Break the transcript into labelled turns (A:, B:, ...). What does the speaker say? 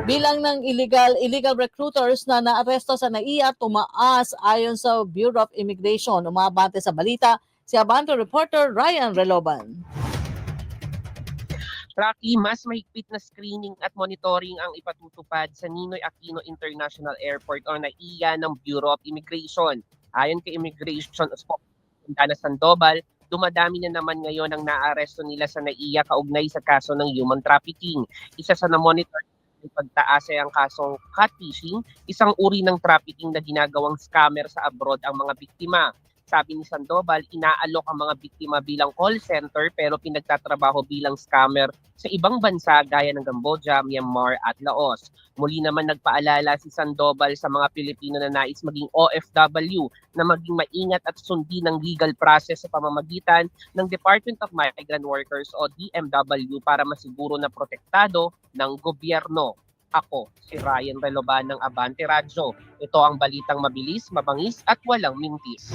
A: Bilang ng illegal recruiters na naaresto sa NAIA tumaas ayon sa Bureau of Immigration. Umabante sa balita si Abante reporter Ryan Reloban.
B: Rocky, mas mahigpit na screening at monitoring ang ipatutupad sa Ninoy Aquino International Airport o NAIA ng Bureau of Immigration. Ayon kay Immigration Spokesperson Dana Sandoval, dumadami na naman ngayon ang naaresto nila sa NAIA kaugnay sa kaso ng human trafficking. Isa sa na-monitor ay pagtaas ay ang kasong catfishing, isang uri ng trafficking na ginagawang scammer sa abroad ang mga biktima. Sabi ni Sandoval, inaalok ang mga biktima bilang call center pero pinagtatrabaho bilang scammer sa ibang bansa gaya ng Cambodia, Myanmar at Laos. Muli naman nagpaalala si Sandoval sa mga Pilipino na nais maging OFW na maging maingat at sundin ang legal process sa pamamagitan ng Department of Migrant Workers o DMW para masiguro na protektado ng gobyerno. Ako, si Ryan Reloban ng Abante Radyo. Ito ang balitang mabilis, mabangis at walang mintis.